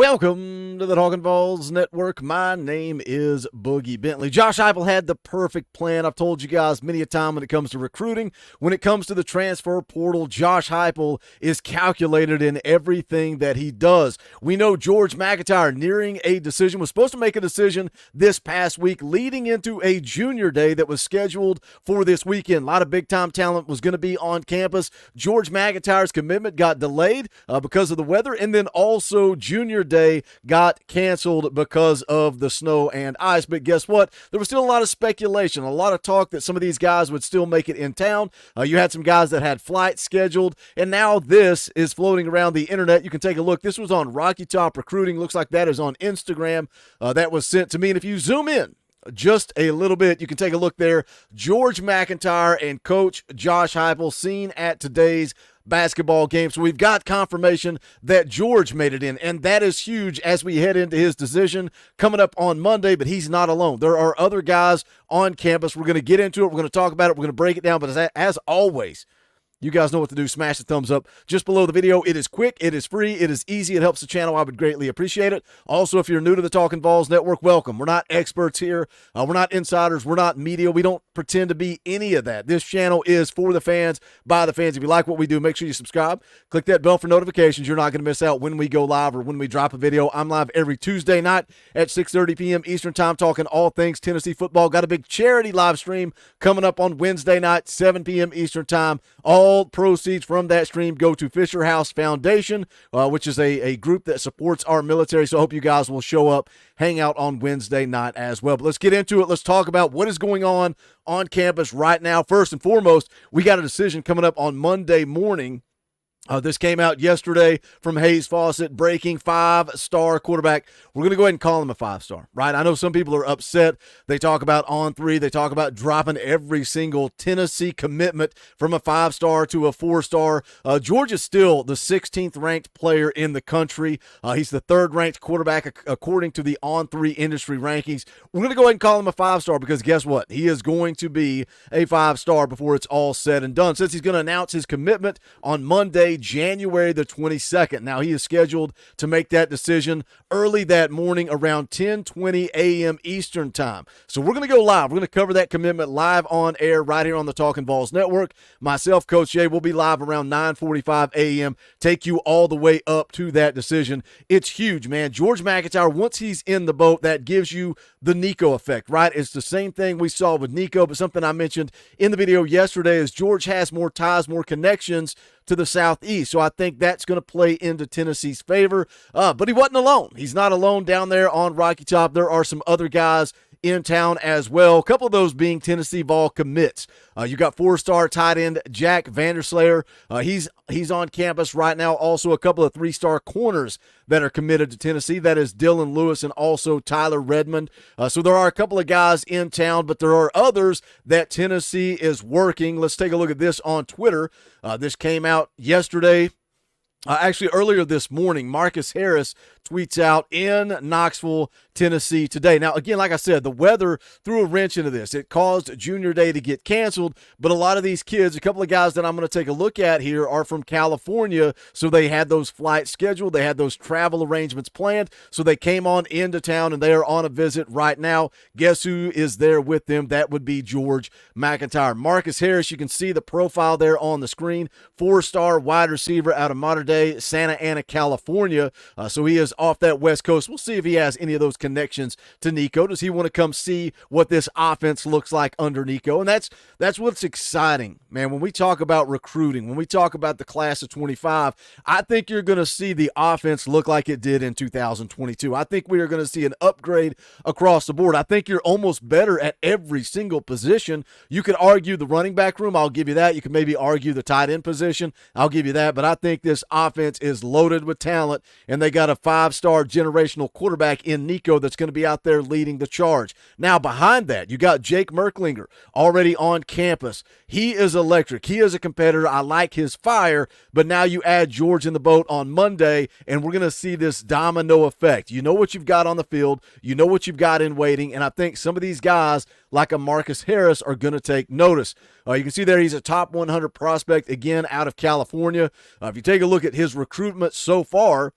Welcome to the Talkin VAWLS Network. My name is Boogie Bentley. Josh Heupel had the perfect plan. I've told you guys many a time when it comes to recruiting, when it comes to the transfer portal, Josh Heupel is calculated in everything that he does. We know George McIntyre nearing a decision, was supposed to make a decision this past week, leading into a junior day that was scheduled for this weekend. A lot of big-time talent was going to be on campus. George McIntyre's commitment got delayed because of the weather, and then also junior day got canceled because of the snow and ice. But guess what? There was still a lot of speculation, a lot of talk that some of these guys would still make it in town. You had some guys that had flights scheduled, and now this is floating around the internet. You can take a look. This was on Rocky Top Recruiting. Looks like that is on Instagram. That was sent to me, and if you zoom in just a little bit, you can take a look there. George McIntyre and Coach Josh Heupel seen at today's basketball game. So we've got confirmation that George made it in, and that is huge as we head into his decision coming up on Monday, but he's not alone. There are other guys on campus. We're going to get into it. We're going to talk about it. We're going to break it down, but as always, you guys know what to do. Smash the thumbs up just below the video. It is quick. It is free. It is easy. It helps the channel. I would greatly appreciate it. Also, if you're new to the Talkin VAWLS Network, welcome. We're not experts here. We're not insiders. We're not media. We don't pretend to be any of that. This channel is for the fans, by the fans. If you like what we do, make sure you subscribe. Click that bell for notifications. You're not going to miss out when we go live or when we drop a video. I'm live every Tuesday night at 6:30 p.m. Eastern Time, talking all things Tennessee football. Got a big charity live stream coming up on Wednesday night, 7 p.m. Eastern Time. All proceeds from that stream go to Fisher House Foundation, which is a group that supports our military. So I hope you guys will show up, hang out on Wednesday night as well. But let's get into it. Let's talk about what is going on campus right now. First and foremost, we got a decision coming up on Monday morning. This came out yesterday from Hayes Fawcett, breaking 5-star quarterback. We're going to go ahead and call him a 5-star, right? I know some people are upset. They talk about on 3. They talk about dropping every single Tennessee commitment from a 5-star to a 4-star. George is still the 16th ranked player in the country. He's the 3rd ranked quarterback according to the on 3 industry rankings. We're going to go ahead and call him a 5-star because guess what? He is going to be a 5-star before it's all said and done. Since he's going to announce his commitment on Monday, January the 22nd. Now, he is scheduled to make that decision early that morning around 10:20 a.m. Eastern Time. So we're going to go live. We're going to cover that commitment live on air right here on the Talkin VAWLS Network. Myself, Coach Jay, will be live around 9:45 a.m. Take you all the way up to that decision. It's huge, man. George McIntyre, once he's in the boat, that gives you the Nico effect, right? It's the same thing we saw with Nico, but something I mentioned in the video yesterday is George has more ties, more connections to the Southeast. So I think that's going to play into Tennessee's favor. But he wasn't alone. He's not alone down there on Rocky Top. There are some other guys in town as well. A couple of those being Tennessee Vol commits. You got 4-star tight end Jack Vanderslayer. He's on campus right now. Also a couple of 3-star corners that are committed to Tennessee. That is Dylan Lewis and also Tyler Redmond. So there are a couple of guys in town, but there are others that Tennessee is working. Let's take a look at this on Twitter. This came out yesterday. Actually, earlier this morning, Marcus Harris tweets out in Knoxville, Tennessee today. Now, again, like I said, the weather threw a wrench into this. It caused junior day to get canceled, but a lot of these kids, a couple of guys that I'm going to take a look at here are from California, so they had those flights scheduled. They had those travel arrangements planned, so they came on into town, and they are on a visit right now. Guess who is there with them? That would be George McIntyre. Marcus Harris, you can see the profile there on the screen, 4-star wide receiver out of modern-day Santa Ana, California. So he is off that West Coast. We'll see if he has any of those connections to Nico. Does he want to come see what this offense looks like under Nico? And that's what's exciting, man. When we talk about recruiting, when we talk about the class of 25, I think you're going to see the offense look like it did in 2022. I think we are going to see an upgrade across the board. I think you're almost better at every single position. You could argue the running back room. I'll give you that. You can maybe argue the tight end position. I'll give you that. But I think this offense is loaded with talent, and they got a 5-star generational quarterback in Nico that's going to be out there leading the charge. Now, behind that, you got Jake Merklinger already on campus. He is electric. He is a competitor. I like his fire, but now you add George in the boat on Monday, and we're going to see this domino effect. You know what you've got on the field. You know what you've got in waiting, and I think some of these guys, like a Marcus Harris, are going to take notice. You can see there he's a top 100 prospect, again, out of California. If you take a look at his recruitment so far,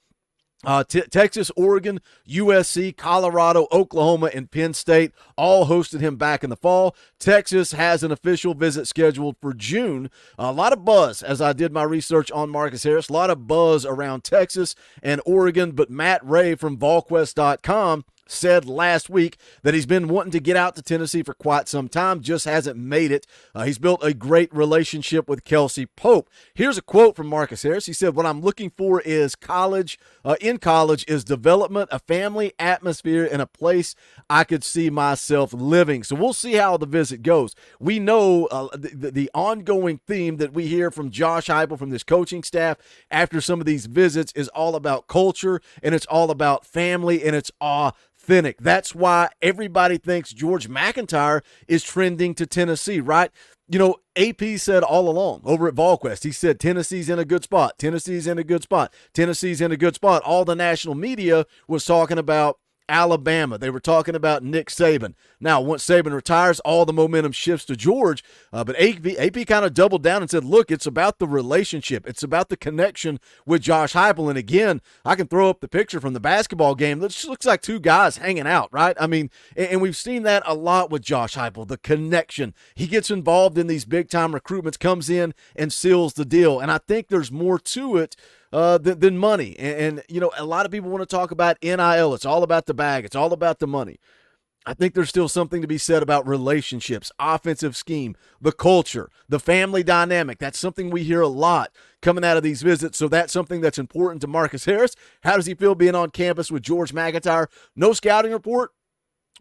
Texas, Oregon, USC, Colorado, Oklahoma, and Penn State all hosted him back in the fall. Texas has an official visit scheduled for June. A lot of buzz as I did my research on Marcus Harris. A lot of buzz around Texas and Oregon, but Matt Ray from VolQuest.com said last week that he's been wanting to get out to Tennessee for quite some time, just hasn't made it. He's built a great relationship with Kelsey Pope. Here's a quote from Marcus Harris. He said, "What I'm looking for is in college is development, a family atmosphere, and a place I could see myself living." So we'll see how the visit goes. We know the ongoing theme that we hear from Josh Heupel, from this coaching staff after some of these visits, is all about culture, and it's all about family, and it's authentic. That's why everybody thinks George McIntyre is trending to Tennessee, right? You know, AP said all along over at VolQuest, he said Tennessee's in a good spot. Tennessee's in a good spot. Tennessee's in a good spot. All the national media was talking about Alabama. They were talking about Nick Saban. Now, once Saban retires, all the momentum shifts to George. But AP kind of doubled down and said, look, it's about the relationship. It's about the connection with Josh Heupel. And again, I can throw up the picture from the basketball game. It just looks like two guys hanging out, right? I mean, and we've seen that a lot with Josh Heupel, the connection. He gets involved in these big-time recruitments, comes in and seals the deal. And I think there's more to it than money. And, you know, a lot of people want to talk about NIL. It's all about the bag. It's all about the money. I think there's still something to be said about relationships, offensive scheme, the culture, the family dynamic. That's something we hear a lot coming out of these visits. So that's something that's important to Marcus Harris. How does he feel being on campus with George McIntyre? No scouting report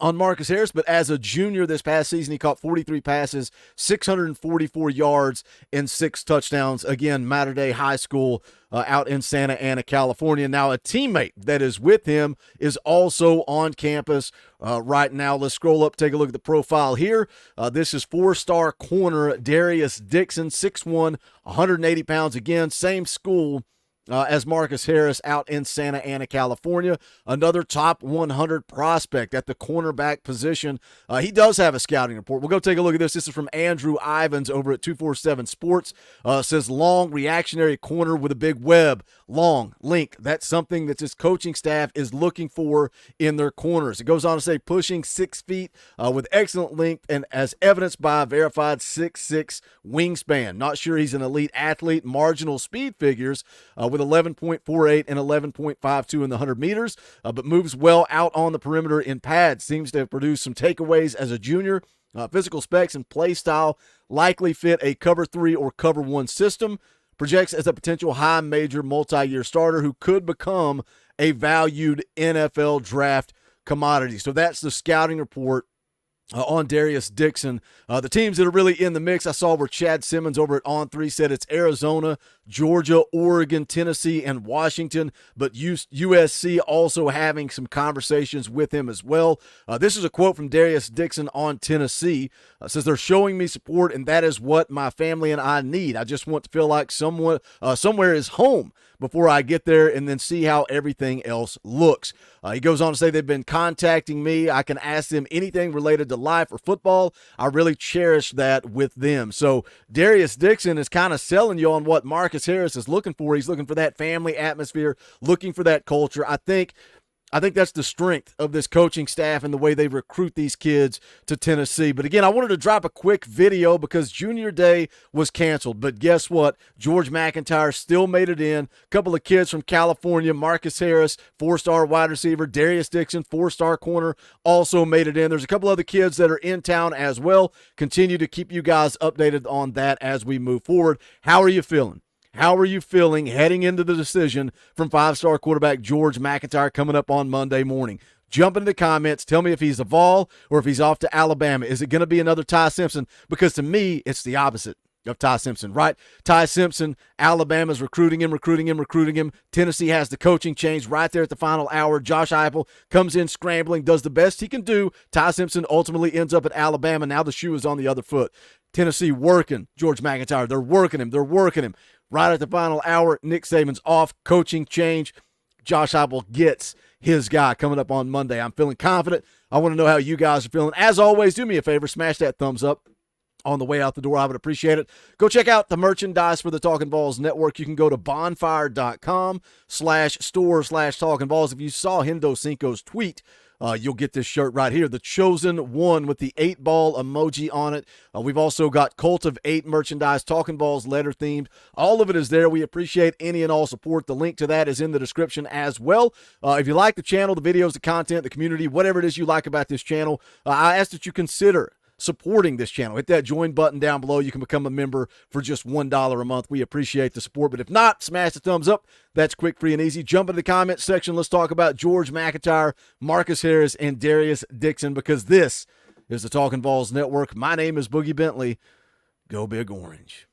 on Marcus Harris, but as a junior this past season, he caught 43 passes, 644 yards, and 6 touchdowns. Again, Mater Dei High School out in Santa Ana, California. Now, a teammate that is with him is also on campus right now. Let's scroll up, take a look at the profile here. This is 4-star corner Darius Dixon, 6'1", 180 pounds. Again, same school as Marcus Harris out in Santa Ana, California. Another top 100 prospect at the cornerback position. He does have a scouting report. We'll go take a look at this. This is from Andrew Ivins over at 247 Sports. Says long reactionary corner with a big web. Long, link. That's something that this coaching staff is looking for in their corners. It goes on to say pushing 6 feet with excellent length and as evidenced by a verified 6'6" wingspan. Not sure he's an elite athlete. Marginal speed figures with 11.48 and 11.52 in the 100 meters, but moves well out on the perimeter in pads. Seems to have produced some takeaways as a junior. Physical specs and play style likely fit a cover 3 or cover 1 system. Projects as a potential high major multi-year starter who could become a valued NFL draft commodity. So that's the scouting report on Darius Dixon. The teams that are really in the mix I saw were Chad Simmons over at On3 said it's Arizona, Georgia, Oregon, Tennessee, and Washington, but USC also having some conversations with him as well. This is a quote from Darius Dixon on Tennessee. Says they're showing me support, and that is what my family and I need. I just want to feel like somewhere is home before I get there and then see how everything else looks. He goes on to say they've been contacting me. I can ask them anything related to life or football. I really cherish that with them. So Darius Dixon is kind of selling you on what Marcus Harris is looking for. He's looking for that family atmosphere, looking for that culture. I think that's the strength of this coaching staff and the way they recruit these kids to Tennessee. But again, I wanted to drop a quick video because Junior Day was canceled. But guess what? George McIntyre still made it in. A couple of kids from California, Marcus Harris, 4-star wide receiver, Darius Dixon, 4-star corner, also made it in. There's a couple other kids that are in town as well. Continue to keep you guys updated on that as we move forward. How are you feeling? How are you feeling heading into the decision from 5-star quarterback George McIntyre coming up on Monday morning? Jump into the comments. Tell me if he's a Vol or if he's off to Alabama. Is it going to be another Ty Simpson? Because to me, it's the opposite of Ty Simpson, right? Ty Simpson, Alabama's recruiting him. Tennessee has the coaching change right there at the final hour. Josh Heupel comes in scrambling, does the best he can do. Ty Simpson ultimately ends up at Alabama. Now the shoe is on the other foot. Tennessee working George McIntyre. They're working him. Right at the final hour, Nick Saban's off, coaching change. Josh Heupel gets his guy coming up on Monday. I'm feeling confident. I want to know how you guys are feeling. As always, do me a favor, smash that thumbs up. on the way out the door. I would appreciate it. Go check out the merchandise for the Talkin VAWLS Network. You can go to bonfire.com/store/Talkin VAWLS. If you saw Hendo Cinco's tweet, you'll get this shirt right here, the Chosen One with the 8-ball emoji on it. We've also got Cult of 8 merchandise, Talkin VAWLS letter themed. All of it is there. We appreciate any and all support. The link to that is in the description as well. If you like the channel, the videos, the content, the community, whatever it is you like about this channel, I ask that you consider supporting this channel. Hit that join button down below. You can become a member for just $1 a month. We appreciate the support. But if not, smash the thumbs up. That's quick, free, and easy. Jump into the comments section. Let's talk about George McIntyre, Marcus Harris, and Darius Dixon, because this is the Talkin VAWLS Network. My name is Boogie Bentley. Go Big Orange.